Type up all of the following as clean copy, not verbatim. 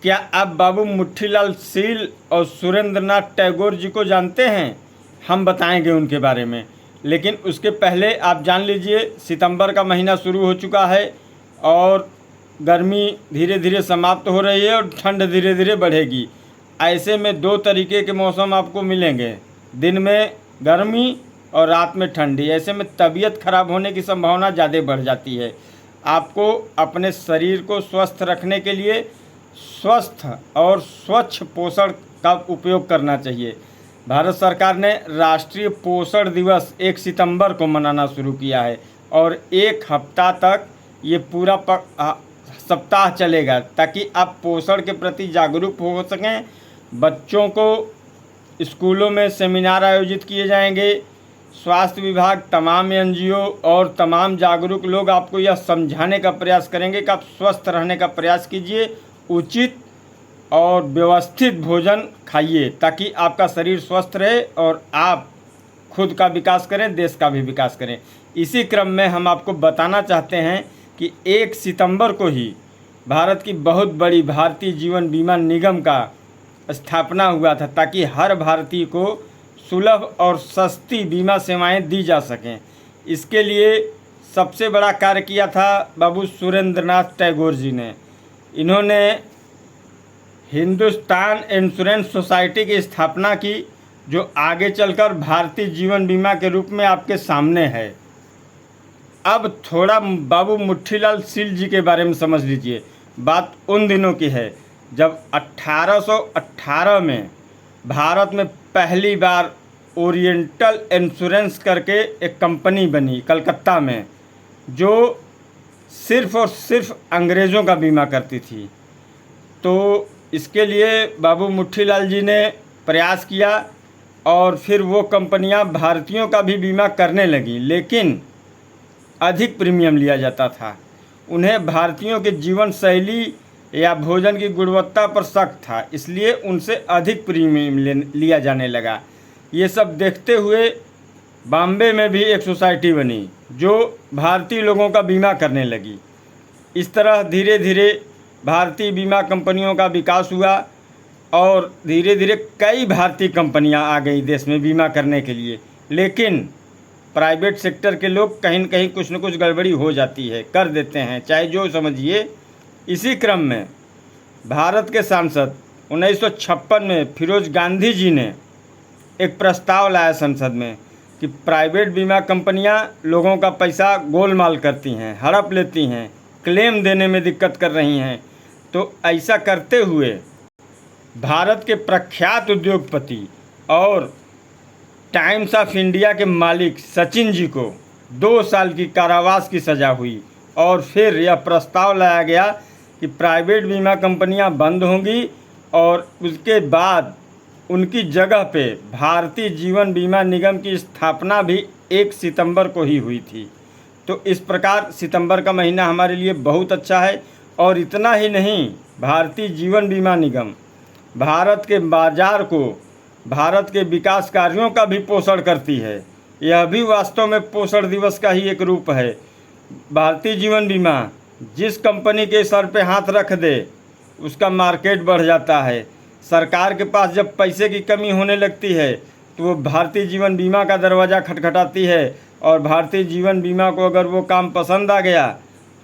क्या आप बाबू मुट्ठीलाल सील और सुरेंद्रनाथ टैगोर जी को जानते हैं? हम बताएंगे उनके बारे में, लेकिन उसके पहले आप जान लीजिए सितंबर का महीना शुरू हो चुका है और गर्मी धीरे धीरे समाप्त हो रही है और ठंड धीरे धीरे बढ़ेगी। ऐसे में दो तरीके के मौसम आपको मिलेंगे, दिन में गर्मी और रात में ठंडी। ऐसे में तबीयत खराब होने की संभावना ज़्यादा बढ़ जाती है। आपको अपने शरीर को स्वस्थ रखने के लिए स्वस्थ और स्वच्छ पोषण का उपयोग करना चाहिए। भारत सरकार ने राष्ट्रीय पोषण दिवस 1 सितंबर को मनाना शुरू किया है और एक हफ्ता तक ये पूरा सप्ताह चलेगा ताकि आप पोषण के प्रति जागरूक हो सकें। बच्चों को स्कूलों में सेमिनार आयोजित किए जाएंगे। स्वास्थ्य विभाग, तमाम एनजीओ और तमाम जागरूक लोग आपको यह समझाने का प्रयास करेंगे कि आप स्वस्थ रहने का प्रयास कीजिए, उचित और व्यवस्थित भोजन खाइए ताकि आपका शरीर स्वस्थ रहे और आप खुद का विकास करें, देश का भी विकास करें। इसी क्रम में हम आपको बताना चाहते हैं कि 1 सितंबर को ही भारत की बहुत बड़ी भारतीय जीवन बीमा निगम का स्थापना हुआ था ताकि हर भारतीय को सुलभ और सस्ती बीमा सेवाएं दी जा सकें। इसके लिए सबसे बड़ा कार्य किया था बाबू सुरेंद्रनाथ टैगोर जी ने। इन्होंने हिंदुस्तान इंश्योरेंस सोसाइटी की स्थापना की, जो आगे चलकर भारतीय जीवन बीमा के रूप में आपके सामने है। अब थोड़ा बाबू मुट्ठीलाल सील जी के बारे में समझ लीजिए। बात उन दिनों की है जब 1818 में भारत में पहली बार ओरिएंटल इंश्योरेंस करके एक कंपनी बनी कलकत्ता में, जो सिर्फ़ और सिर्फ अंग्रेज़ों का बीमा करती थी। तो इसके लिए बाबू मुट्ठीलाल जी ने प्रयास किया और फिर वो कंपनियां भारतीयों का भी बीमा करने लगीं, लेकिन अधिक प्रीमियम लिया जाता था। उन्हें भारतीयों के जीवन शैली या भोजन की गुणवत्ता पर शक था, इसलिए उनसे अधिक प्रीमियम लिया जाने लगा। ये सब देखते हुए बॉम्बे में भी एक सोसाइटी बनी जो भारतीय लोगों का बीमा करने लगी। इस तरह धीरे धीरे भारतीय बीमा कंपनियों का विकास हुआ और धीरे धीरे कई भारतीय कंपनियां आ गई देश में बीमा करने के लिए। लेकिन प्राइवेट सेक्टर के लोग कहीं न कहीं कुछ न कुछ गड़बड़ी हो जाती है, कर देते हैं, चाहे जो समझिए। इसी क्रम में भारत के सांसद 1956 में फिरोज गांधी जी ने एक प्रस्ताव लाया संसद में कि प्राइवेट बीमा कंपनियां लोगों का पैसा गोलमाल करती हैं, हड़प लेती हैं, क्लेम देने में दिक्कत कर रही हैं। तो ऐसा करते हुए भारत के प्रख्यात उद्योगपति और टाइम्स ऑफ इंडिया के मालिक सचिन जी को 2 साल की कारावास की सज़ा हुई और फिर यह प्रस्ताव लाया गया कि प्राइवेट बीमा कंपनियां बंद होंगी और उसके बाद उनकी जगह पे भारतीय जीवन बीमा निगम की स्थापना भी 1 सितंबर को ही हुई थी। तो इस प्रकार सितंबर का महीना हमारे लिए बहुत अच्छा है। और इतना ही नहीं, भारतीय जीवन बीमा निगम भारत के बाजार को, भारत के विकास कार्यों का भी पोषण करती है। यह भी वास्तव में पोषण दिवस का ही एक रूप है। भारतीय जीवन बीमा जिस कंपनी के सर पे हाथ रख दे उसका मार्केट बढ़ जाता है। सरकार के पास जब पैसे की कमी होने लगती है तो वो भारतीय जीवन बीमा का दरवाज़ा खटखटाती है और भारतीय जीवन बीमा को अगर वो काम पसंद आ गया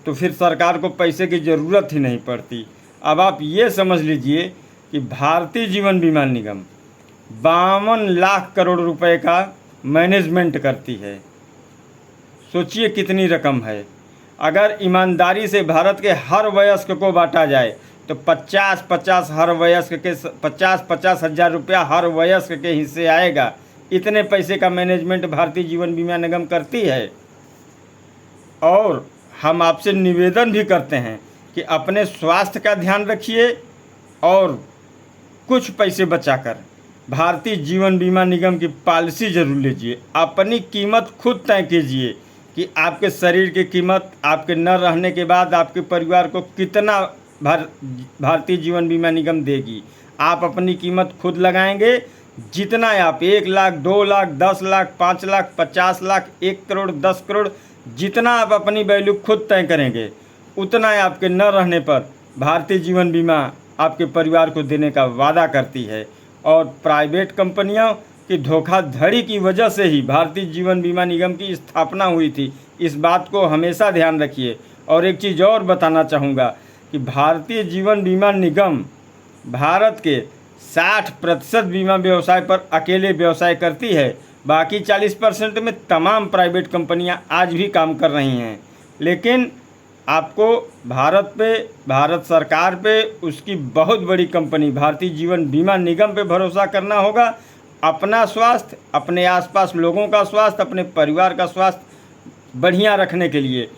तो फिर सरकार को पैसे की ज़रूरत ही नहीं पड़ती। अब आप ये समझ लीजिए कि भारतीय जीवन बीमा निगम 52 लाख करोड़ रुपए का मैनेजमेंट करती है। सोचिए कितनी रकम है। अगर ईमानदारी से भारत के हर वयस्क को बांटा जाए तो 50-50 हर वयस्क के 50-50 हज़ार रुपया हर वयस्क के हिस्से आएगा। इतने पैसे का मैनेजमेंट भारतीय जीवन बीमा निगम करती है। और हम आपसे निवेदन भी करते हैं कि अपने स्वास्थ्य का ध्यान रखिए और कुछ पैसे बचाकर भारतीय जीवन बीमा निगम की पॉलिसी जरूर लीजिए। अपनी कीमत खुद तय कीजिए कि आपके शरीर की कीमत आपके न रहने के बाद आपके परिवार को कितना भारतीय जीवन बीमा निगम देगी। आप अपनी कीमत खुद लगाएंगे। जितना आप 1 लाख, 2 लाख, 10 लाख, 5 लाख, 50 लाख, 1 करोड़, 10 करोड़, जितना आप अपनी वैल्यू खुद तय करेंगे उतना आपके न रहने पर भारतीय जीवन बीमा आपके परिवार को देने का वादा करती है। और प्राइवेट कंपनियों की धोखाधड़ी की वजह से ही भारतीय जीवन बीमा निगम की स्थापना हुई थी। इस बात को हमेशा ध्यान रखिए। और एक चीज़ और बताना चाहूँगा कि भारतीय जीवन बीमा निगम भारत के 60% बीमा व्यवसाय पर अकेले व्यवसाय करती है। बाकी 40% में तमाम प्राइवेट कंपनियां आज भी काम कर रही हैं। लेकिन आपको भारत सरकार पे, उसकी बहुत बड़ी कंपनी भारतीय जीवन बीमा निगम पे भरोसा करना होगा। अपना स्वास्थ्य, अपने आसपास लोगों का स्वास्थ्य, अपने परिवार का स्वास्थ्य बढ़िया रखने के लिए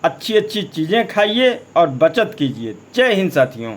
अच्छी अच्छी चीज़ें खाइए और बचत कीजिए। जय हिंद साथियों।